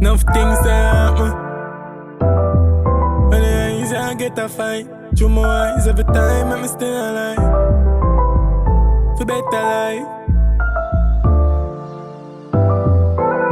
Enough things that happen. When the eyes I get a fight. Through my eyes every time, I'm still alive. For better life.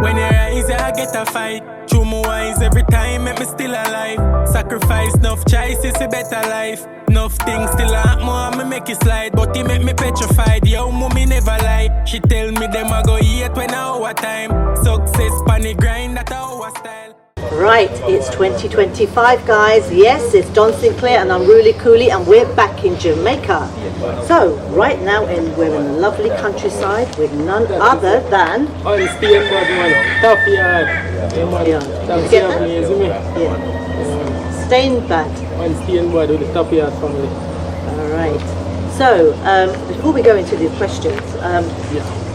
When your eyes I get a fight. Through my eyes every time, make me still alive. Sacrifice enough choices for better life. Enough things still happen, I'ma make it slide. But he make me petrified, yo, mommy never lie. She tell me them I go eat when I overtime. Success pan the grind, that our style. Right, it's 2025 guys. Yes, it's Don Sinclair and I'm Really Cooley and we're back in Jamaica. So, right now we're in the lovely countryside with none other than... Stainbad, man. Topyaad. Yeah. That's Get that? amazing, Yeah. Stainbad. Stainbad with the Topyaad family. Alright. So, before we go into the questions,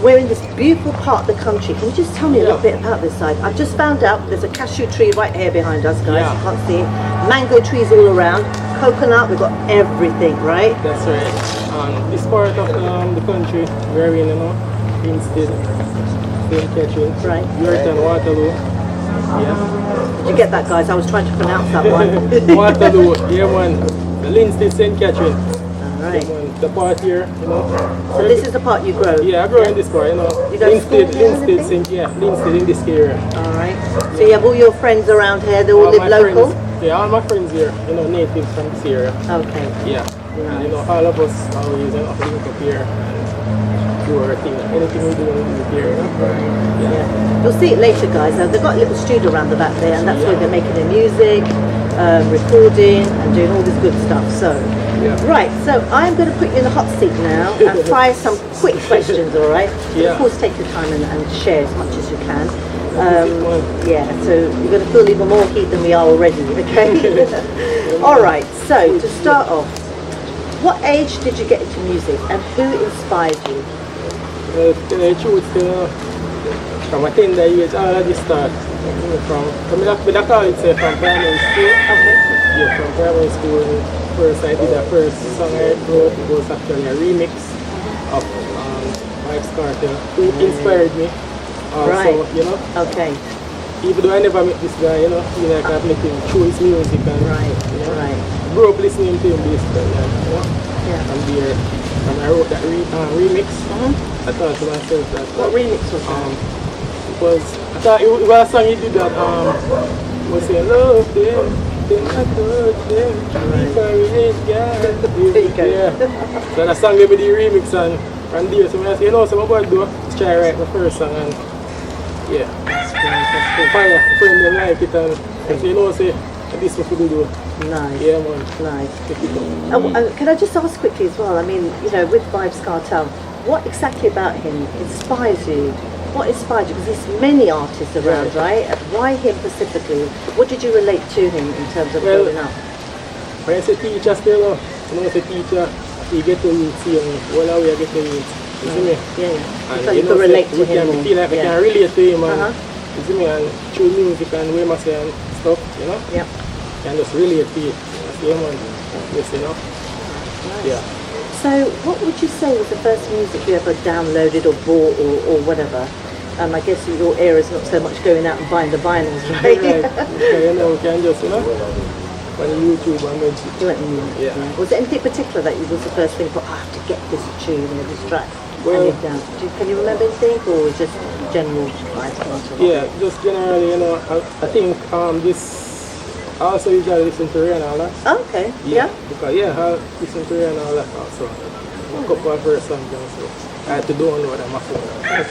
we're in this beautiful part of the country. Can you just tell me a little bit about this side? I've just found out there's a cashew tree right here behind us, guys. You can't see it. Mango trees all around. Coconut, we've got everything, right? That's right. This part of the country, we're in, Linstead, Sinclair, Right. Yorkton, Waterloo. Did you get that, guys? I was trying to pronounce that one. Waterloo, yeah, man. Linstead, St. Catherine. Right. Yeah, man. The part here, So this is the part you grow? Yeah, I grow in this part, You go to school here and everything? Linstead in this area. Alright. So you have all your friends around here, they all live local? Yeah, all my friends here, natives from this area. Okay. Yeah. And all of us always link up here and do our thing. Anything we do here, Yeah. You'll see it later, guys. They've got a little studio around the back there, and that's where they're making their music, recording, and doing all this good stuff. So, right. So I'm going to put you in the hot seat now and fire some quick questions. All right. Yeah. Of course, take your time and share as much as you can. So you're going to feel even more heat than we are already. Okay. All right. So to start off, what age did you get into music, and who inspired you? The truth, from a tender age, all of this start. From I call it from primary school. Okay. Yeah, from primary school. First I did the first song I wrote. It was actually a remix of Mike's Cartel, who inspired me. Also, Okay. even though I never met this guy, feel like I've met him through his music and Right. grew up listening to him basically, and there, and I wrote that remix. I thought to myself that What remix was that? I thought it was a song he did that was saying love them, then I touch them, if I relate God. There you go. Yeah. So that song gave me the remix and there, so when I say, so I'm going to do, let's try write my first song and fire, friend them like it and say, this was what we do. Nice. Yeah, man. Nice. Can I just ask quickly as well? I mean, with Vibes Cartel, what exactly about him inspires you? What inspired you? Because there's many artists around, right? And why him specifically? What did you relate to him in terms of growing up? When I say teacher still, when I say teacher, you get to see me. All the way I get to meet. You see me? Yeah. And So you can relate to him. I feel like I can relate to him and you see me, and through music and way I say and stuff, Yeah. Can just relate to it. Yeah, man. Yes, Nice. Yeah. So what would you say was the first music you ever downloaded or bought or whatever? I guess your era is not so much going out and buying the vinyls, right? Right. We can just, on YouTube and magic. You went in, Yeah. Was there anything particular that was the first thing, I have to get this tune or this track? Well, can you remember anything, or just general vibes? Yeah, just generally, I think this. I also usually listen to Ray and all that. Oh, okay. Yeah. Because I listen to Ray and all that also. A couple of her songs also. I had to download them myself.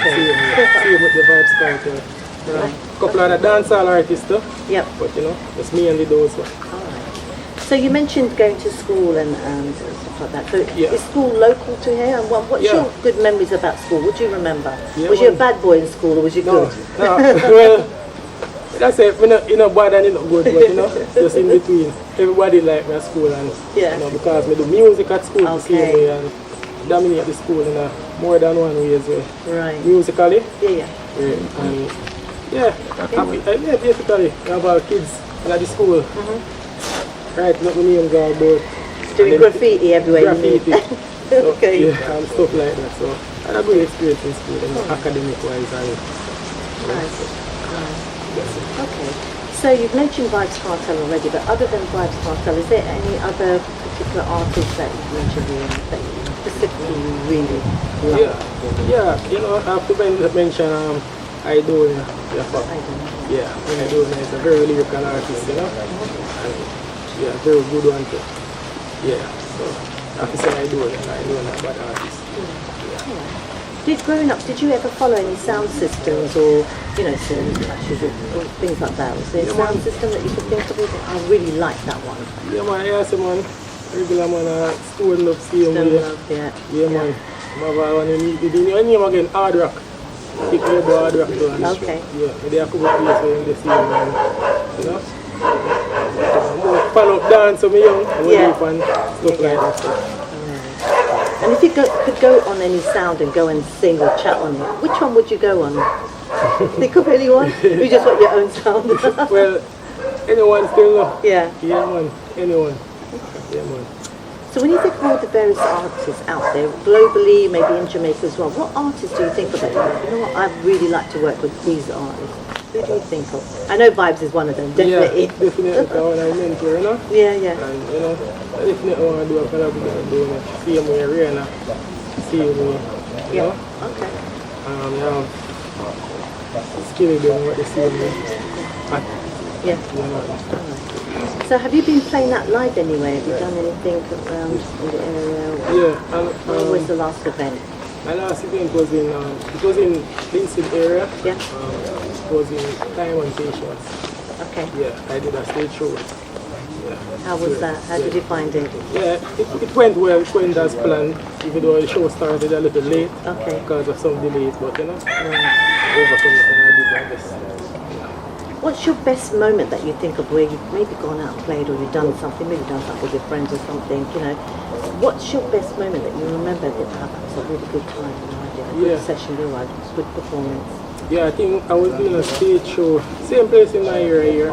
See with the Vibes Cartel. A couple of the dancehall artists too. Yep. But it's mainly those ones. Alright. So you mentioned going to school and stuff like that. So Yeah. is school local to here? And what's your good memories about school? What do you remember? Was you a bad boy in school or was you good? No. Well, that's it. You're not bad and you're not good, but just in between. Everybody like me at school and because I do music at school the same way and dominate the school in more than one way as well. Right. Musically. Yeah. And basically we have our kids at the school. Right, not me and God, but doing graffiti everywhere. Graffiti. Okay. Yeah, and stuff like that. So I had a good experience in school, academic wise and Nice. Okay. So you've mentioned Vibes Cartel already, but other than Vibes Cartel, is there any other particular artists that you've mentioned here that you specifically really like? Yeah, you know, I have to mention Idol. Yeah, Idol is a very lyrical artist, you know. And, yeah, very good one too. Yeah, so I have to say Idol is a bad artist. Growing up, did you ever follow any sound systems or, you know, clashes or things like that? Was there a sound system that you could think of? I really like that one. Yeah, man, man. Regular man, Stone Love, same way. Yeah, man. When you name again, Hard Rock. Pick me up Hard Rock too. Okay. Yeah, they have a couple of places in the same, man. You know? I'm fan of dance, so I'm young. I'm fan stuff like that. And if you could go on any sound and go and sing or chat on it, which one would you go on? Think of anyone? You just want your own sound? Well, anyone still know. Yeah. Yeah, man. Anyone. Yeah, man. So when you think of all the various artists out there, globally, maybe in Jamaica as well, what artists do you think of? You know what, I'd really like to work with these artists. Who do you think of? I know Vibes is one of them, definitely. Yeah, definitely. I want to mentor, you know? Yeah, yeah. And, you know, I definitely want to do a collaboration doing it. See me Rihanna. See me, you know? Okay. Yeah. Skilly doing what they see me. Yeah. So have you been playing that live anywhere? Have you done anything around in the area? Yeah. When was the last event? My last event was in Linstead area. Yeah. It was in Time and Patience. Okay. Yeah, I did a stage show. Yeah. How was that? How did you find it? Yeah, it went well. It went as planned, even though the show started a little late because of some delays. But you know, I overcome it and I did my best. What's your best moment that you think of where you've maybe gone out and played, or you've done something, maybe done something with your friends or something, you know? What's your best moment that you remember that that was a really good time, you know, I did a good session, you had a good performance? Yeah, I think I was doing a stage show, same place in my area here.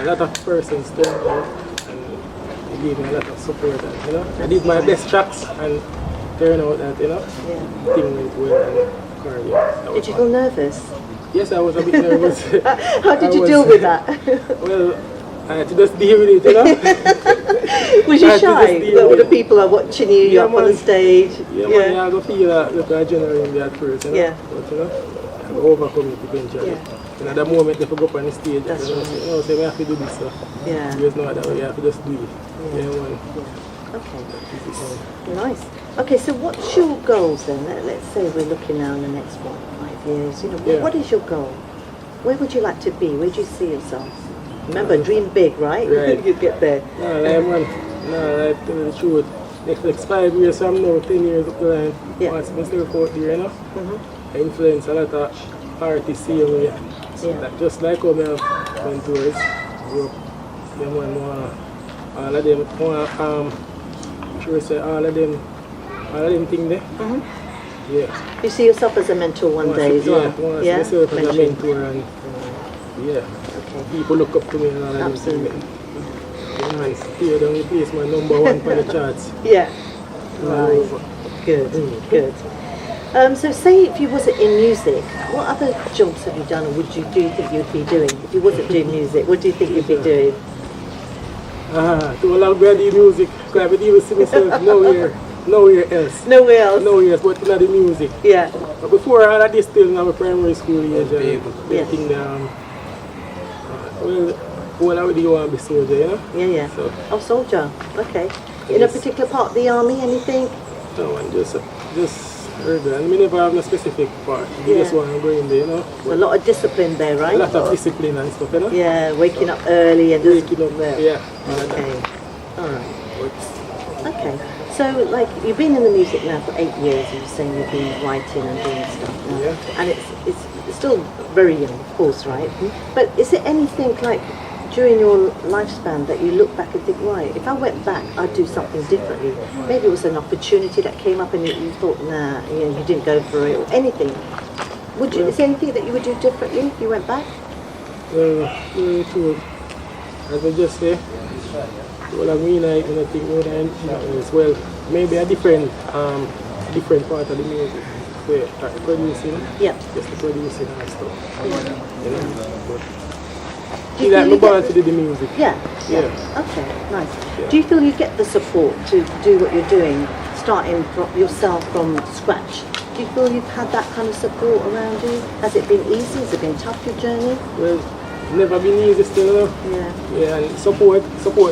A lot of persons turned out and they gave me a lot of support, and, you know? I did my best tracks and turned out that, you know, thing went well and career. Did you feel nervous? Yes, I was a bit nervous. How did you deal with that? Well, I had to just deal with it, you know. Was you shy? When the people are watching you, you're up on the stage. Yeah, man, I go feel that look adrenaline at first, you know. Yeah. But you know, I overcome it eventually. And at that moment, if I go up on the stage, that's you know, say, we have to do this stuff. Yeah. There's no other way, you have to just do it. Yeah, man. Okay. Nice. Okay, so what's your goals then? Let's say we're looking now in the next 5 years. You know, what is your goal? Where would you like to be? Where do you see yourself? Remember, dream big, right? Right. You get there. No, man. No, I tell you the truth. Next 5 years from now, 10 years up the line, once I myself out there, you know, I influence a lot of artists here. Like, just like how I went towards Europe. All of them, sure say all of them things there. Yeah. You see yourself as a mentor one day as well? Yeah, myself as a mentor and people look up to me and all of them things. Nice. Here down the place, my #1 for the charts. Yeah. Right. Good. Good. So say if you wasn't in music, what other jobs have you done, or do you think you'd be doing? If you wasn't doing music, what do you think you'd be doing? To allow me to music, because I would even see myself nowhere else. Nowhere else? Nowhere else, but not the music. Yeah. But before all of this, still in our primary school age, think well, I would do want to be soldier, you know? Yeah. So. Soldier. Okay. In a particular part of the army, anything? No, and just regular. And we never have no specific part. We just want to go in there, you know? So a lot of discipline there, right? A lot of discipline and stuff, you know? Yeah, waking up early and just... Waking up there. Yeah. Okay. Alright. Okay. So, like, you've been in the music now for 8 years, and you're saying you've been writing and doing stuff now. Yeah. And it's still very young, of course, right? But is there anything, like, during your lifespan that you look back and think, right, if I went back, I'd do something differently? Maybe it was an opportunity that came up and you thought, nah, you didn't go for it, or anything. Is there anything that you would do differently if you went back? True. As I just say, well, I mean, I think more than as well, maybe a different part of the music. to start producing. Yeah. Just the producing and stuff. Yeah. You know, but Do you like feel me you born get to do the music. Yeah. Okay, nice. Do you feel you get the support to do what you're doing, starting from yourself from scratch? Do you feel you've had that kind of support around you? Has it been easy? Has it been tough, your journey? Well, never been easy still, you know. Yeah, and support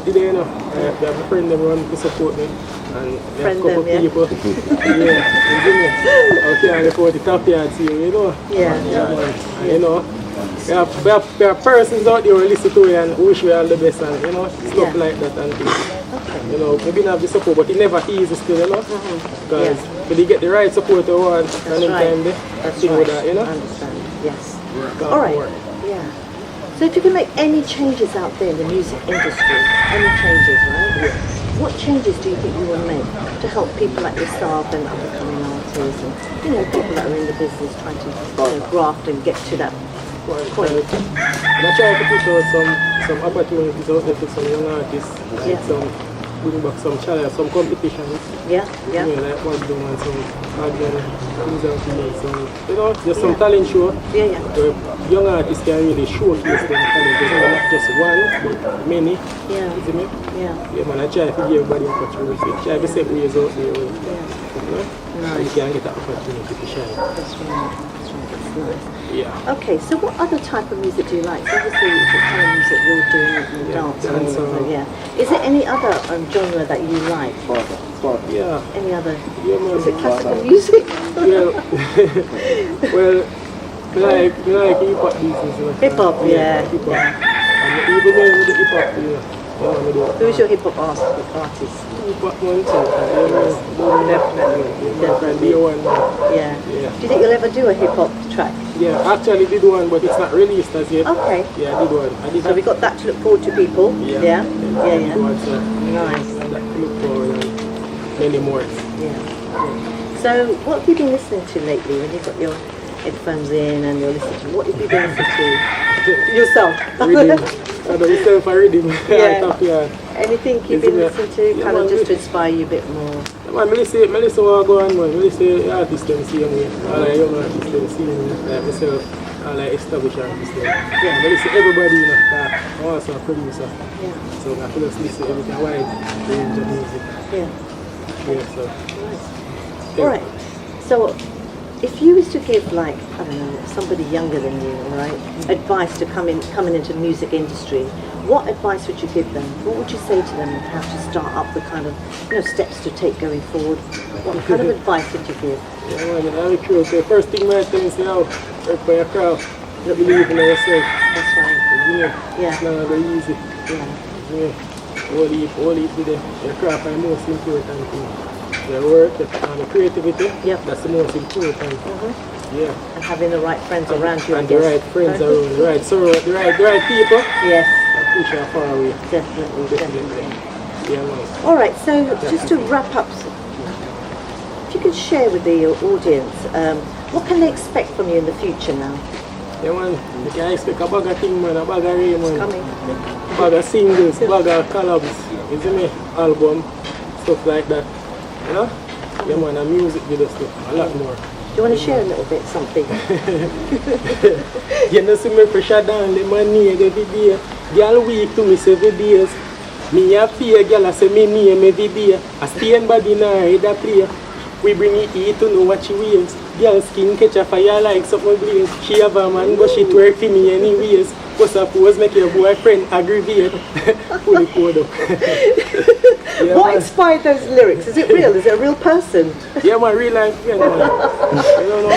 today, you know. I have a friend that run to support me. And we have a couple of people. Yeah, I can't afford the Topyaad here, you know. Yeah. Man. And, you know, there are persons out there who listen to it and wish we all the best and, you know, stuff like that and things. Okay. You know, maybe not have the support, but it never easy still, you know. Because when you get the right support you want, and then time they deal with that, you know. I understand, yes. All right, yeah. So if you can make any changes out there in the music industry, any changes, right? Yeah. What changes do you think you will make to help people like yourself and up-and-coming artists and, you know, people that are in the business trying to, graft and get to that point? And I try to push out some opportunities out there for some young artists, like bring back some challenge, some competitions. Yeah. You know, like what doing and some again, things out there, some, you know, just some talent show. Yeah. Where young artists can really showcase their talent. There's not just one, but many. Yeah. You see me? Yeah. Yeah, man, I try to give everybody opportunity. Try to set ways out there. You know? Nice. You can get that opportunity to shine. That's right. That's nice. Yeah. Okay, so what other type of music do you like? So obviously the kind of music you're doing, dancehall. Yeah. Is there any other genre that you like? Yeah. Any other? Yeah, man. Is it classical music? Yeah. Well, like hip-hop business. Hip-hop, yeah. Hip-hop. And even then with the hip-hop, you know. Who's your hip-hop artist? Hip-hop one too. Definitely. Yeah. Do you think you'll ever do a hip-hop track? Yeah, actually did one, but it's not released as yet. Okay. Yeah, I did one. So we got that to look forward to, people. Yeah. Nice. That to look forward and many more. Yeah. So what have you been listening to lately when you've got your headphones in and you're listening to, what have you been listening to? Yourself. Reading. I don't myself a reading. Yeah. Anything you've been listening to, kind of just to inspire you a bit more? Man, I listen what go on, man. I listen artists them see me. I like young artists them see me. Like myself, I like established artists them. Yeah. I listen everybody, you know. I'm also a producer. Yeah. So I can just listen to everything, a wide range of music. Yeah. So. Nice. Alright. So if you was to give, like, I don't know, somebody younger than you, right, advice to coming into the music industry, what advice would you give them? What would you say to them how to start up the kind of, steps to take going forward? What kind of advice would you give? Yeah, man, I'm true. So first thing I tell you is, work for your craft. Believe in yourself. That's right. Yeah. It's not very easy. Yeah. All it with your craft is the most important thing. Your work and the creativity, that's the most important. Yeah. And having the right friends around you. And the right friends around, the right people. Yes. That push you far away. Definitely. Yeah, man. All right. So just to wrap up, if you could share with the audience, what can they expect from you in the future now? Yeah, man. You can expect a bag of thing, man. A bag of rain, man. It's coming. A bag of singles, a bag of collabs. You see me? Album, stuff like that. You know? Yeah, man, and music video stuff, a lot more. Do you want to share a little bit, something? You know, see me pressure down the money every day. Girl weak to me 7 days. Me a pay, girl I say me name every day. I Stainbad in her head a play. We bring it eat to know what she wears. Girl skin catch a fire like something blaze. She have a man, but she twerk for me anyways. But suppose make your boyfriend aggravate. Fully poured up. Yeah, what inspired those lyrics? Is it real? Is it a real person? Yeah, man, real life, yeah, man. You don't know,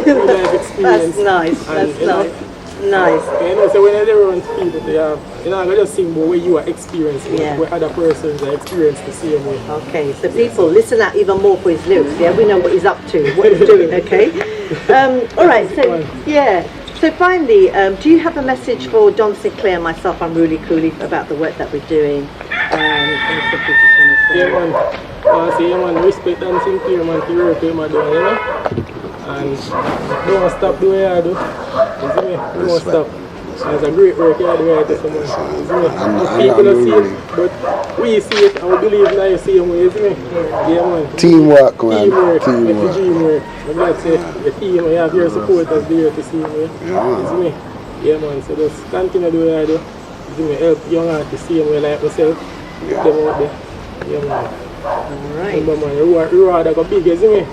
real life experience. That's nice, and, nice. Nice. You know, so when they're around people, they have, I just sing about where you are experiencing, where other persons are experiencing the same way. Okay, so people, listen out even more for his lyrics, yeah? We know what he's up to, what he's doing, okay? All right, so, yeah. So finally, do you have a message for Don Sinclair and myself? I'm really cool about the work that we're doing. Anything you just want to say? Yeah, man. Say, man, respect Don Sinclair, man, to work with my doing, you know? And don't stop doing what I do. You see me? Don't stop. It's a great work you do right there, someone. People don't see it, but we see it and we believe in the same way, isn't it? Yeah, man. Teamwork, man. Teamwork. Teamwork. Teamwork. I'm glad to say the team, you have your supporters there to see me. Isn't it? Yeah, man. So just continue to do what I do. Isn't it? Help young artists see me like myself. Put them out there. Yeah, man. Alright. Remember, man, reward I got big, isn't it?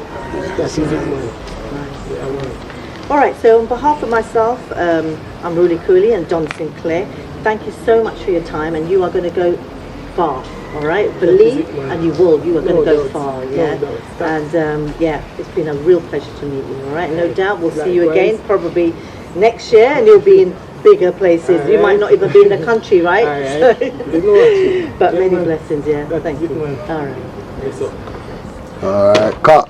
That's it, man. Yeah, man. Alright, so on behalf of myself, I'm Ruly Cooley and Don Sinclair. Thank you so much for your time, and you are going to go far. Alright, believe and you will. You are going to go far, yeah. And yeah, it's been a real pleasure to meet you. Alright, no doubt we'll see you again probably next year, and you'll be in bigger places. You might not even be in the country, right? So, but many blessings, yeah. Thank you. Alright. Alright, cut.